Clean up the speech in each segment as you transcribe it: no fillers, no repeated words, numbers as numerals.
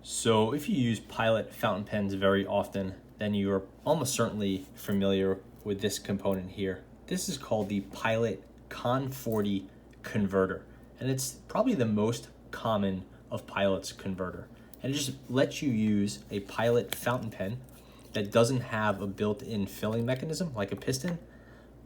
So if you use Pilot fountain pens very often, then you're almost certainly familiar with this component here. This is called the Pilot Con 40 converter, and it's probably the most common of Pilot's converter. And it just lets you use a Pilot fountain pen that doesn't have a built-in filling mechanism like a piston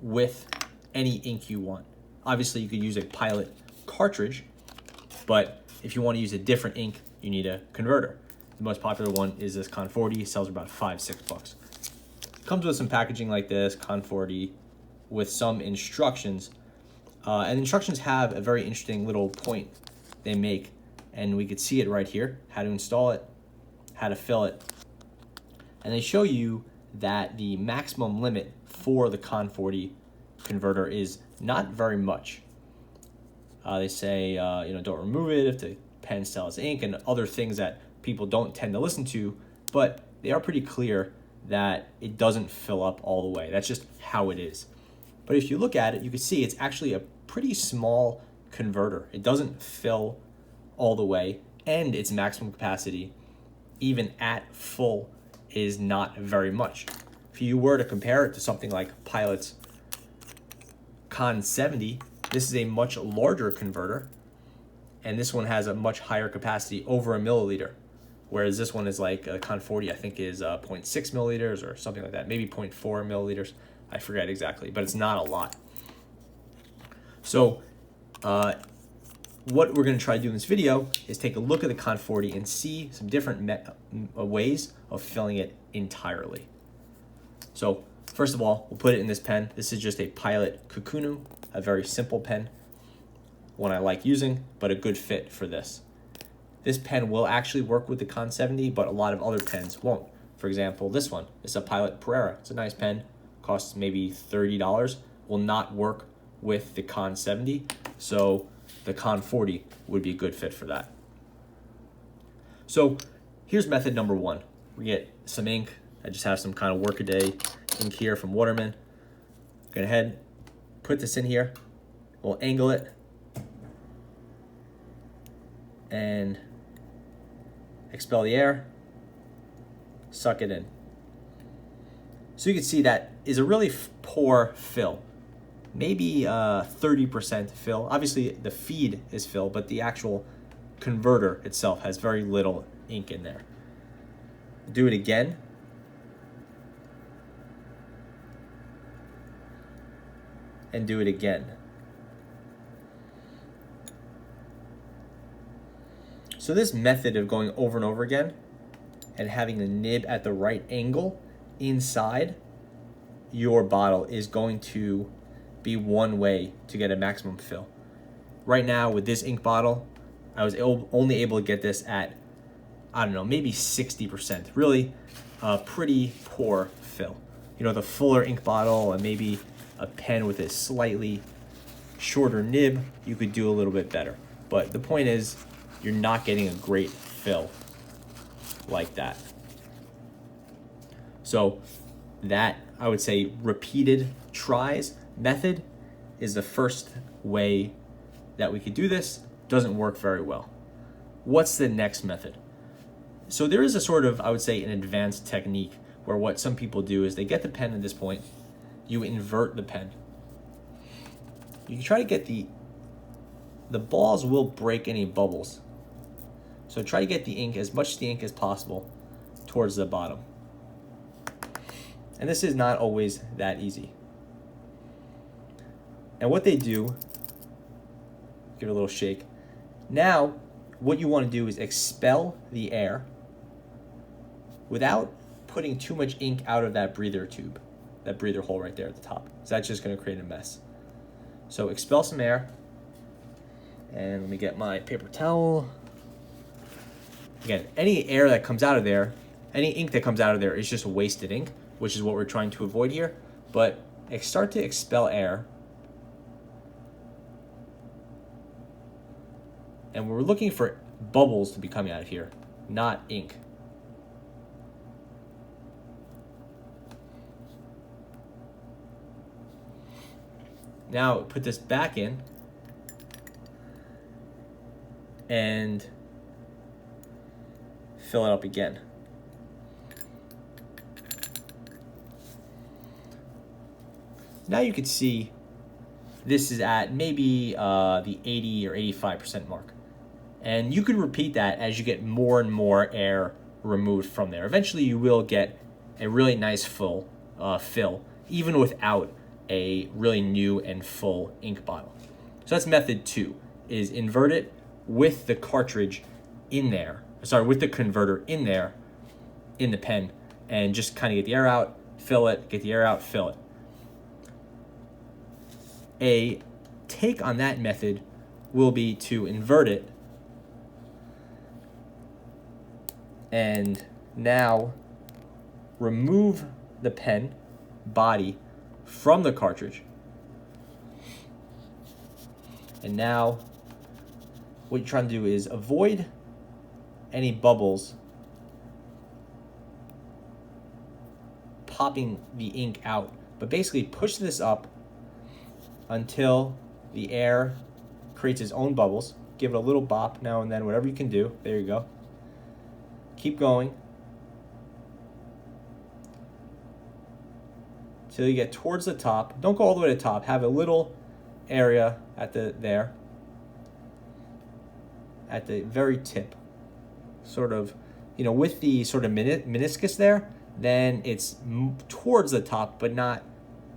with any ink you want. Obviously, you could use a Pilot cartridge, but if you want to use a different ink, you need a converter. The most popular one is this Con 40. It sells for about $5-6. Comes with some packaging like this, Con 40, with some instructions. And instructions have a very interesting little point they make, and we could see it right here, how to install it, how to fill it. And they show you that the maximum limit for the Con 40 converter is not very much. They say, don't remove it if the pen still has ink, and other things that people don't tend to listen to, but they are pretty clear that it doesn't fill up all the way. That's just how it is. But if you look at it, you can see it's actually a pretty small converter. It doesn't fill all the way, and its maximum capacity, even at full, is not very much. If you were to compare it to something like Pilot's Con 70, this is a much larger converter, and this one has a much higher capacity, over a milliliter, whereas this one is like a Con 40, I think is 0.6 milliliters or something like that, maybe 0.4 milliliters. I forget exactly, but it's not a lot. So what we're going to try to do in this video is take a look at the Con 40 and see some different ways of filling it entirely. So first of all, we'll put it in this pen. This is just a Pilot Kukunu, a very simple pen, one I like using, but a good fit for this. This pen will actually work with the Con 70, but a lot of other pens won't. For example, this one is a Pilot Pereira. It's a nice pen, costs maybe $30, will not work with the Con 70, so the Con 40 would be a good fit for that. So here's method number one. We get some ink. I just have some kind of workaday ink here from Waterman. Go ahead, put this in here. We'll angle it and expel the air, suck it in. So you can see that is a really poor fill. Maybe 30% fill. Obviously the feed is fill, but the actual converter itself has very little ink in there. Do it again. And do it again. So this method of going over and over again and having the nib at the right angle inside your bottle is going to be one way to get a maximum fill. Right now with this ink bottle, I was only able to get this at, I don't know, maybe 60%. Really pretty poor fill. You know, the fuller ink bottle and maybe a pen with a slightly shorter nib, you could do a little bit better. But the point is, you're not getting a great fill like that. So that, I would say, repeated tries method is the first way that we could do this. Doesn't work very well. What's the next method? So there is a sort of, I would say, an advanced technique where what some people do is they get the pen at this point, you invert the pen. You can try to get the balls will break any bubbles. So try to get the ink, as much the ink as possible, towards the bottom. And this is not always that easy. And what they do, give it a little shake. Now, what you want to do is expel the air without putting too much ink out of that breather tube, that breather hole right there at the top. So that's just going to create a mess. So expel some air. And let me get my paper towel. Again, any air that comes out of there, any ink that comes out of there is just wasted ink, which is what we're trying to avoid here. But start to expel air. And we're looking for bubbles to be coming out of here, not ink. Now put this back in and fill it up again. Now you can see this is at maybe the 80 or 85% mark. And you can repeat that as you get more and more air removed from there. Eventually you will get a really nice full fill, even without a really new and full ink bottle. So that's method 2, is invert it with the cartridge in there, with the converter in there, in the pen, and just kind of get the air out, fill it, get the air out, fill it. A take on that method will be to invert it and now remove the pen body from the cartridge. And now what you're trying to do is avoid any bubbles popping the ink out, but basically push this up until the air creates its own bubbles. Give it a little bop now and then, whatever you can do. There you go. Keep going till you get towards the top. Don't go all the way to the top. Have a little area at the very tip, sort of, with the sort of meniscus there. Then it's towards the top, but not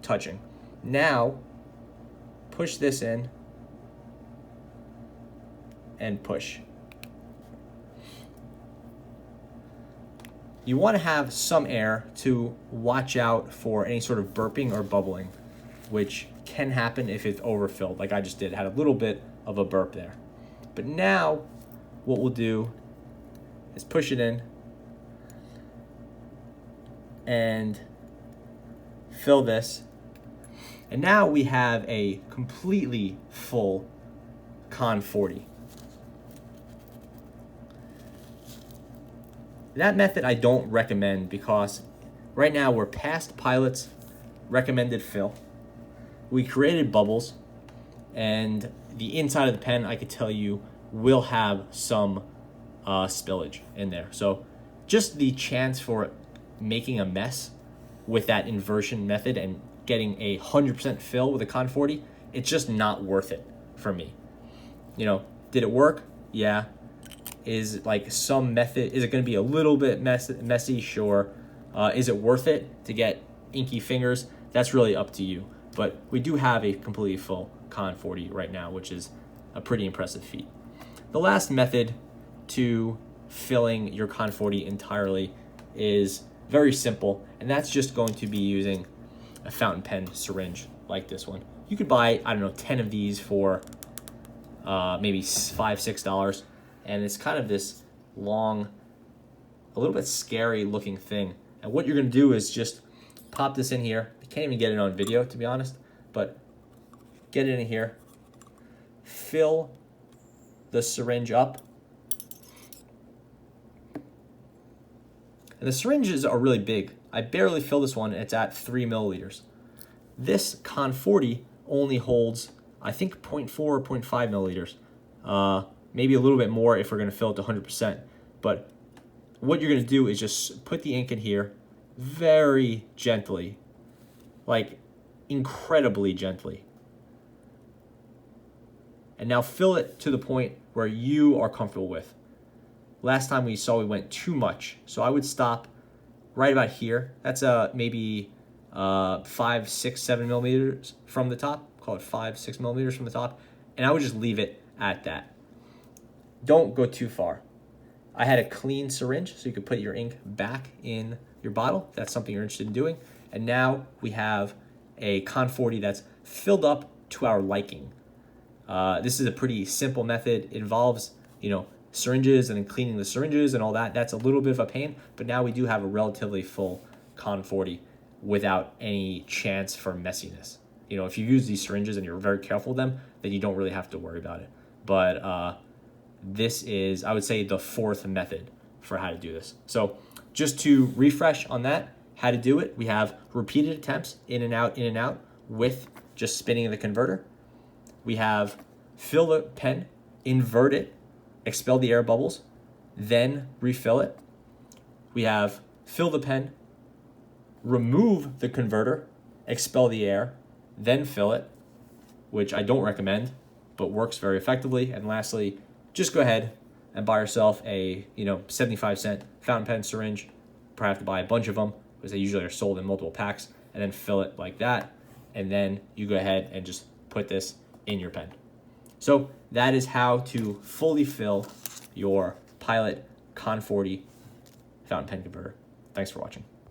touching. Now, push this in and push. You want to have some air to watch out for any sort of burping or bubbling, which can happen if it's overfilled, like I just did. Had a little bit of a burp there. But now, what we'll do is push it in and fill this. And now we have a completely full Con 40. That method I don't recommend because right now we're past Pilot's recommended fill. We created bubbles, and the inside of the pen, I could tell you, will have some spillage in there. So just the chance for making a mess with that inversion method and getting a 100% fill with a Con 40, it's just not worth it for me. Did it work? Yeah. Is like some method, is it going to be a little bit messy? Sure. Is it worth it to get inky fingers? That's really up to you. But we do have a completely full Con 40 right now, which is a pretty impressive feat. The last method to filling your Con 40 entirely is very simple, and that's just going to be using a fountain pen syringe like this one. You could buy, 10 of these for maybe $5, $6. And it's kind of this long, a little bit scary looking thing. And what you're gonna do is just pop this in here. You can't even get it on video, to be honest, but get it in here. Fill the syringe up. And the syringes are really big. I barely fill this one, and it's at 3 milliliters. This Con 40 only holds, I think, 0.4 or 0.5 milliliters. Maybe a little bit more if we're going to fill it to 100%. But what you're going to do is just put the ink in here very gently, like incredibly gently. And now fill it to the point where you are comfortable with. Last time we saw we went too much, so I would stop right about here. That's maybe 5, 6, 7 millimeters from the top. Call it 5, 6 millimeters from the top. And I would just leave it at that. Don't go too far. I had a clean syringe, so you could put your ink back in your bottle. If that's something you're interested in doing. And now we have a Con 40 that's filled up to our liking. This is a pretty simple method. It involves, syringes and then cleaning the syringes and all that. That's a little bit of a pain, but now we do have a relatively full Con 40 without any chance for messiness. If you use these syringes and you're very careful with them, then you don't really have to worry about it. But this is, I would say, the 4th method for how to do this. So just to refresh on that, how to do it, we have repeated attempts in and out with just spinning the converter. We have fill the pen, invert it, expel the air bubbles, then refill it. We have fill the pen, remove the converter, expel the air, then fill it, which I don't recommend, but works very effectively. And lastly, just go ahead and buy yourself a 75-cent fountain pen syringe. Probably have to buy a bunch of them because they usually are sold in multiple packs, and then fill it like that. And then you go ahead and just put this in your pen. So that is how to fully fill your Pilot Con 40 fountain pen converter. Thanks for watching.